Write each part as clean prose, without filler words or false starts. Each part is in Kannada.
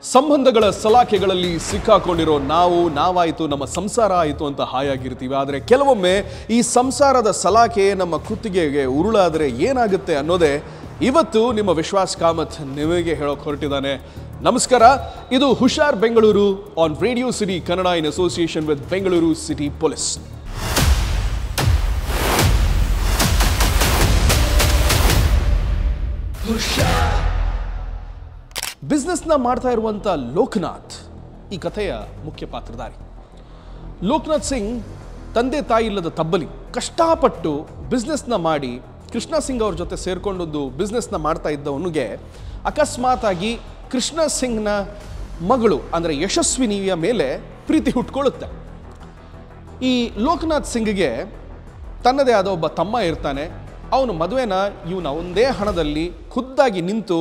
ಸಂಬಂಧಗಳ ಸಲಾಖೆಗಳಲ್ಲಿ ಸಿಕ್ಕಾಕೊಂಡಿರೋ ನಾವಾಯಿತು ನಮ್ಮ ಸಂಸಾರ ಆಯಿತು ಅಂತ ಹಾಯಾಗಿರ್ತೀವಿ. ಆದರೆ ಕೆಲವೊಮ್ಮೆ ಈ ಸಂಸಾರದ ಸಲಾಖೆ ನಮ್ಮ ಕುತ್ತಿಗೆಗೆ ಉರುಳಾದರೆ ಏನಾಗುತ್ತೆ ಅನ್ನೋದೇ ಇವತ್ತು ನಿಮ್ಮ ವಿಶ್ವಾಸ್ ಕಾಮತ್ ನಿಮಗೆ ಹೇಳೋಕೆ ಹೊರಟಿದ್ದಾನೆ. ನಮಸ್ಕಾರ, ಇದು Hushar Bengaluru on radio city Kannada in association with Bengaluru city police. ಬಿಸ್ನೆಸ್ನ ಮಾಡ್ತಾ ಇರುವಂಥ ಲೋಕನಾಥ್ ಈ ಕಥೆಯ ಮುಖ್ಯ ಪಾತ್ರಧಾರಿ. ಲೋಕನಾಥ್ ಸಿಂಗ್ ತಂದೆ ತಾಯಿ ಇಲ್ಲದ ತಬ್ಬಲಿ, ಕಷ್ಟಪಟ್ಟು ಬಿಸ್ನೆಸ್ನ ಮಾಡಿ ಕೃಷ್ಣ ಸಿಂಗ್ ಅವ್ರ ಜೊತೆ ಸೇರ್ಕೊಂಡದ್ದು ಬಿಸ್ನೆಸ್ನ ಮಾಡ್ತಾ ಇದ್ದವನಿಗೆ ಅಕಸ್ಮಾತ್ ಆಗಿ ಕೃಷ್ಣ ಸಿಂಗ್ನ ಮಗಳು ಅಂದರೆ ಯಶಸ್ವಿನಿಯ ಮೇಲೆ ಪ್ರೀತಿ ಹುಟ್ಕೊಳ್ಳುತ್ತೆ. ಈ ಲೋಕನಾಥ್ ಸಿಂಗ್ಗೆ ತನ್ನದೇ ಆದ ಒಬ್ಬ ತಮ್ಮ ಇರ್ತಾನೆ. ಅವನು ಮದುವೆನ ಇವನ ಒಂದೇ ಹಣದಲ್ಲಿ ಖುದ್ದಾಗಿ ನಿಂತು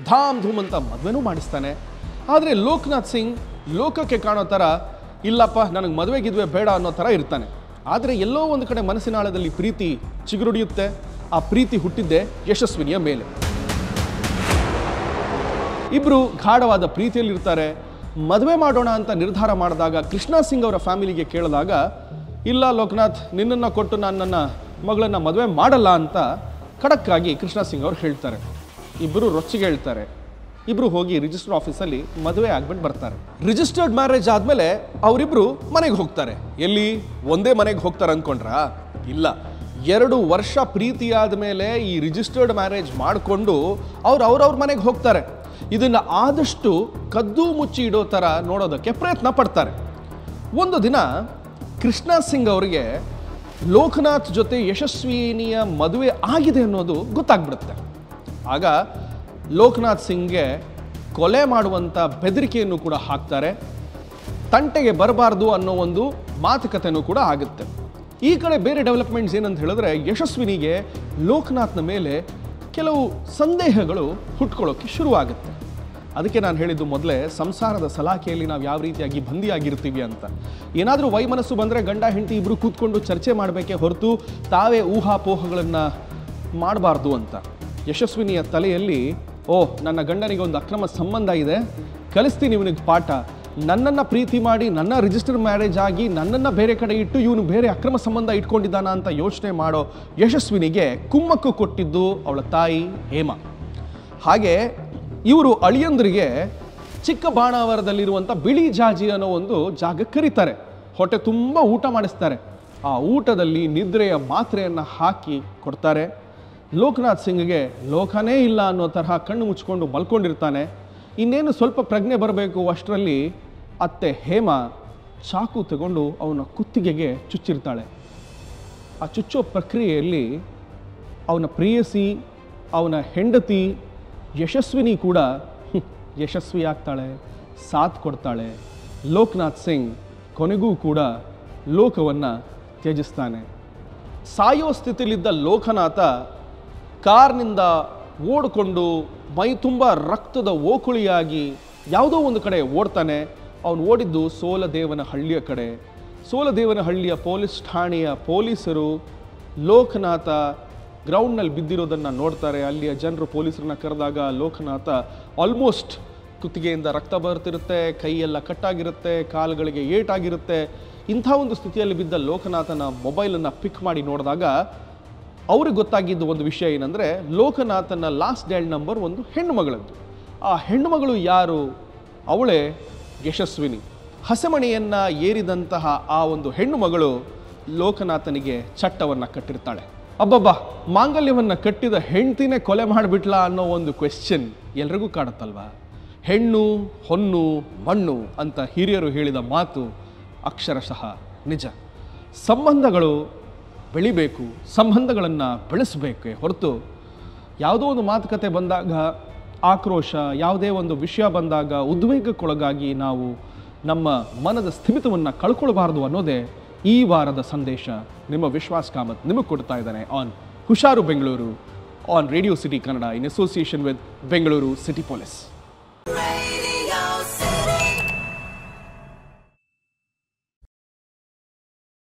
ಧಾಮ್ ಧೂಮ್ ಅಂತ ಮದುವೆನೂ ಮಾಡಿಸ್ತಾನೆ. ಆದರೆ ಲೋಕನಾಥ್ ಸಿಂಗ್ ಲೋಕಕ್ಕೆ ಕಾಣೋ ಥರ ಇಲ್ಲಪ್ಪ ನನಗೆ ಮದುವೆಗಿದ್ವೆ ಬೇಡ ಅನ್ನೋ ಥರ ಇರ್ತಾನೆ. ಆದರೆ ಎಲ್ಲೋ ಒಂದು ಕಡೆ ಮನಸ್ಸಿನ ಆಳದಲ್ಲಿ ಪ್ರೀತಿ ಚಿಗುರುಡಿಯುತ್ತೆ. ಆ ಪ್ರೀತಿ ಹುಟ್ಟಿದ್ದೆ ಯಶಸ್ವಿನಿಯ ಮೇಲೆ. ಇಬ್ಬರು ಗಾಢವಾದ ಪ್ರೀತಿಯಲ್ಲಿರ್ತಾರೆ. ಮದುವೆ ಮಾಡೋಣ ಅಂತ ನಿರ್ಧಾರ ಮಾಡಿದಾಗ ಕೃಷ್ಣ ಸಿಂಗ್ ಅವರ ಫ್ಯಾಮಿಲಿಗೆ ಕೇಳಿದಾಗ ಇಲ್ಲ ಲೋಕನಾಥ್, ನಿನ್ನನ್ನು ಕೊಟ್ಟು ನಾನು ನನ್ನ ಮಗಳನ್ನು ಮದುವೆ ಮಾಡಲ್ಲ ಅಂತ ಖಡಕ್ಕಾಗಿ ಕೃಷ್ಣ ಸಿಂಗ್ ಅವರು ಹೇಳ್ತಾರೆ. ಇಬ್ಬರು ರೊಚ್ಚಿಗೆ ಹೇಳ್ತಾರೆ. ಇಬ್ಬರು ಹೋಗಿ ರಿಜಿಸ್ಟರ್ ಆಫೀಸಲ್ಲಿ ಮದುವೆ ಆಗ್ಬಿಟ್ಟು ಬರ್ತಾರೆ. ರಿಜಿಸ್ಟರ್ಡ್ ಮ್ಯಾರೇಜ್ ಆದಮೇಲೆ ಅವರಿಬ್ಬರು ಮನೆಗೆ ಹೋಗ್ತಾರೆ. ಎಲ್ಲಿ ಒಂದೇ ಮನೆಗೆ ಹೋಗ್ತಾರೆ ಅಂದ್ಕೊಂಡ್ರಾ? ಇಲ್ಲ, 2 ವರ್ಷ ಪ್ರೀತಿ ಆದಮೇಲೆ ಈ ರಿಜಿಸ್ಟರ್ಡ್ ಮ್ಯಾರೇಜ್ ಮಾಡಿಕೊಂಡು ಅವ್ರವ್ರ ಮನೆಗೆ ಹೋಗ್ತಾರೆ. ಇದನ್ನು ಆದಷ್ಟು ಕದ್ದು ಮುಚ್ಚಿ ಇಡೋ ಥರ ನೋಡೋದಕ್ಕೆ ಪ್ರಯತ್ನ ಪಡ್ತಾರೆ. ಒಂದು ದಿನ ಕೃಷ್ಣ ಸಿಂಗ್ ಅವರಿಗೆ ಲೋಕನಾಥ್ ಜೊತೆ ಯಶಸ್ವಿನಿಯ ಮದುವೆ ಆಗಿದೆ ಅನ್ನೋದು ಗೊತ್ತಾಗ್ಬಿಡುತ್ತೆ. ಆಗ ಲೋಕನಾಥ್ ಸಿಂಗ್ಗೆ ಕೊಲೆ ಮಾಡುವಂಥ ಬೆದರಿಕೆಯನ್ನು ಕೂಡ ಹಾಕ್ತಾರೆ. ತಂಟೆಗೆ ಬರಬಾರ್ದು ಅನ್ನೋ ಒಂದು ಮಾತುಕತೆನೂ ಕೂಡ ಆಗುತ್ತೆ. ಈ ಕಡೆ ಬೇರೆ ಡೆವಲಪ್ಮೆಂಟ್ಸ್ ಏನಂತ ಹೇಳಿದ್ರೆ, ಯಶಸ್ವಿನಿಗೆ ಲೋಕನಾಥ್ನ ಮೇಲೆ ಕೆಲವು ಸಂದೇಹಗಳು ಹುಟ್ಕೊಳ್ಳೋಕ್ಕೆ ಶುರುವಾಗುತ್ತೆ. ಅದಕ್ಕೆ ನಾನು ಹೇಳಿದ್ದು ಮೊದಲೇ, ಸಂಸಾರದ ಸಲಾಖೆಯಲ್ಲಿ ನಾವು ಯಾವ ರೀತಿಯಾಗಿ ಬಂದಿಯಾಗಿರ್ತೀವಿ ಅಂತ. ಏನಾದರೂ ವೈಮನಸ್ಸು ಬಂದರೆ ಗಂಡ ಹೆಂಡತಿ ಇಬ್ಬರು ಕೂತ್ಕೊಂಡು ಚರ್ಚೆ ಮಾಡಬೇಕೇ ಹೊರತು ತಾವೇ ಊಹಾಪೋಹಗಳನ್ನು ಮಾಡಬಾರ್ದು ಅಂತ. ಯಶಸ್ವಿನಿಯ ತಲೆಯಲ್ಲಿ ನನ್ನ ಗಂಡನಿಗೆ ಒಂದು ಅಕ್ರಮ ಸಂಬಂಧ ಇದೆ, ಕಲಿಸ್ತೀನಿ ಇವನಿಗೆ ಪಾಠ. ನನ್ನನ್ನು ಪ್ರೀತಿ ಮಾಡಿ ನನ್ನ ರಿಜಿಸ್ಟರ್ ಮ್ಯಾರೇಜ್ ಆಗಿ ನನ್ನನ್ನು ಬೇರೆ ಕಡೆ ಇಟ್ಟು ಇವನು ಬೇರೆ ಅಕ್ರಮ ಸಂಬಂಧ ಇಟ್ಕೊಂಡಿದ್ದಾನ ಅಂತ ಯೋಚನೆ ಮಾಡೋ ಯಶಸ್ವಿನಿಗೆ ಕುಮ್ಮಕ್ಕು ಕೊಟ್ಟಿದ್ದು ಅವಳ ತಾಯಿ ಹೇಮಾ. ಹಾಗೆ ಇವರು ಅಳಿಯಂದ್ರಿಗೆ ಚಿಕ್ಕಬಾಣಾವರದಲ್ಲಿರುವಂಥ ಬಿಳಿ ಜಾಜಿ ಅನ್ನೋ ಒಂದು ಜಾಗಕ್ಕೆ ಕರೀತಾರೆ. ಹೊಟ್ಟೆ ತುಂಬ ಊಟ ಮಾಡಿಸ್ತಾರೆ. ಆ ಊಟದಲ್ಲಿ ನಿದ್ರೆಯ ಮಾತ್ರೆಯನ್ನು ಹಾಕಿ ಕೊಡ್ತಾರೆ. ಲೋಕನಾಥ್ ಸಿಂಗ್ಗೆ ಲೋಕನೇ ಇಲ್ಲ ಅನ್ನೋ ತರಹ ಕಣ್ಣು ಮುಚ್ಕೊಂಡು ಮಲ್ಕೊಂಡಿರ್ತಾನೆ. ಇನ್ನೇನು ಸ್ವಲ್ಪ ಪ್ರಜ್ಞೆ ಬರಬೇಕು ಅಷ್ಟರಲ್ಲಿ ಅತ್ತೆ ಹೇಮಾ ಚಾಕು ತಗೊಂಡು ಅವನ ಕುತ್ತಿಗೆಗೆ ಚುಚ್ಚಿರ್ತಾಳೆ. ಆ ಚುಚ್ಚೋ ಪ್ರಕ್ರಿಯೆಯಲ್ಲಿ ಅವನ ಪ್ರೇಯಸಿ, ಅವನ ಹೆಂಡತಿ ಯಶಸ್ವಿನಿ ಕೂಡ ಯಶಸ್ವಿ ಆಗ್ತಾಳೆ, ಸಾಥ್ ಕೊಡ್ತಾಳೆ. ಲೋಕನಾಥ್ ಸಿಂಗ್ ಕೊನೆಗೂ ಕೂಡ ಲೋಕವನ್ನು ತ್ಯಜಿಸ್ತಾನೆ. ಸಾಯೋ ಸ್ಥಿತಿಲಿದ್ದ ಲೋಕನಾಥ ಕಾರ್ನಿಂದ ಓಡಿಕೊಂಡು ಮೈ ತುಂಬ ರಕ್ತದ ಓಕುಳಿಯಾಗಿ ಯಾವುದೋ ಒಂದು ಕಡೆ ಓಡ್ತಾನೆ. ಅವನು ಓಡಿದ್ದು ಸೋಲದೇವನಹಳ್ಳಿಯ ಕಡೆ. ಸೋಲದೇವನಹಳ್ಳಿಯ ಪೊಲೀಸ್ ಠಾಣೆಯ ಪೊಲೀಸರು ಲೋಕನಾಥ ಗ್ರೌಂಡ್ನಲ್ಲಿ ಬಿದ್ದಿರೋದನ್ನು ನೋಡ್ತಾರೆ. ಅಲ್ಲಿಯ ಜನರು ಪೊಲೀಸರನ್ನ ಕರೆದಾಗ ಲೋಕನಾಥ ಆಲ್ಮೋಸ್ಟ್ ಕುತ್ತಿಗೆಯಿಂದ ರಕ್ತ ಬರ್ತಿರುತ್ತೆ, ಕೈಯೆಲ್ಲ ಕಟ್ಟಾಗಿರುತ್ತೆ, ಕಾಲುಗಳಿಗೆ ಏಟಾಗಿರುತ್ತೆ. ಇಂಥ ಒಂದು ಸ್ಥಿತಿಯಲ್ಲಿ ಬಿದ್ದ ಲೋಕನಾಥನ ಮೊಬೈಲನ್ನು ಪಿಕ್ ಮಾಡಿ ನೋಡಿದಾಗ ಅವ್ರಿಗೆ ಗೊತ್ತಾಗಿದ್ದು ಒಂದು ವಿಷಯ ಏನಂದರೆ, ಲೋಕನಾಥನ ಲಾಸ್ಟ್ ಡಯಲ್ ನಂಬರ್ ಒಂದು ಹೆಣ್ಣುಮಗಳದ್ದು. ಆ ಹೆಣ್ಣುಮಗಳು ಯಾರು? ಅವಳೇ ಯಶಸ್ವಿನಿ. ಹಸೆಮಣೆಯನ್ನು ಏರಿದಂತಹ ಆ ಒಂದು ಹೆಣ್ಣು ಮಗಳು ಲೋಕನಾಥನಿಗೆ ಚಟ್ಟವನ್ನು ಕಟ್ಟಿರ್ತಾಳೆ. ಅಬ್ಬಬ್ಬಾ, ಮಾಂಗಲ್ಯವನ್ನು ಕಟ್ಟಿದ ಹೆಂಡ್ತಿನೇ ಕೊಲೆ ಮಾಡಿಬಿಟ್ಲಾ ಅನ್ನೋ ಒಂದು ಕ್ವೆಶ್ಚನ್ ಎಲ್ರಿಗೂ ಕಾಡುತ್ತಲ್ವಾ? ಹೆಣ್ಣು ಹೊನ್ನು ಮಣ್ಣು ಅಂತ ಹಿರಿಯರು ಹೇಳಿದ ಮಾತು ಅಕ್ಷರಶಃ ನಿಜ. ಸಂಬಂಧಗಳು ಬೆಳಿಬೇಕು, ಸಂಬಂಧಗಳನ್ನು ಬೆಳೆಸಬೇಕೇ ಹೊರತು ಯಾವುದೋ ಒಂದು ಮಾತುಕತೆ ಬಂದಾಗ ಆಕ್ರೋಶ, ಯಾವುದೇ ಒಂದು ವಿಷಯ ಬಂದಾಗ ಉದ್ವೇಗಕ್ಕೊಳಗಾಗಿ ನಾವು ನಮ್ಮ ಮನದ ಸ್ಥಿಮಿತವನ್ನು ಕಳ್ಕೊಳ್ಬಾರ್ದು ಅನ್ನೋದೇ ಈ ವಾರದ ಸಂದೇಶ. ನಿಮ್ಮ ವಿಶ್ವಾಸ್ ಕಾಮತ್ ನಿಮಗೆ ಕೊಡ್ತಾ ಇದ್ದಾನೆ ಆನ್ ಹುಷಾರು Bengaluru on radio city Kannada in association with Bengaluru city police.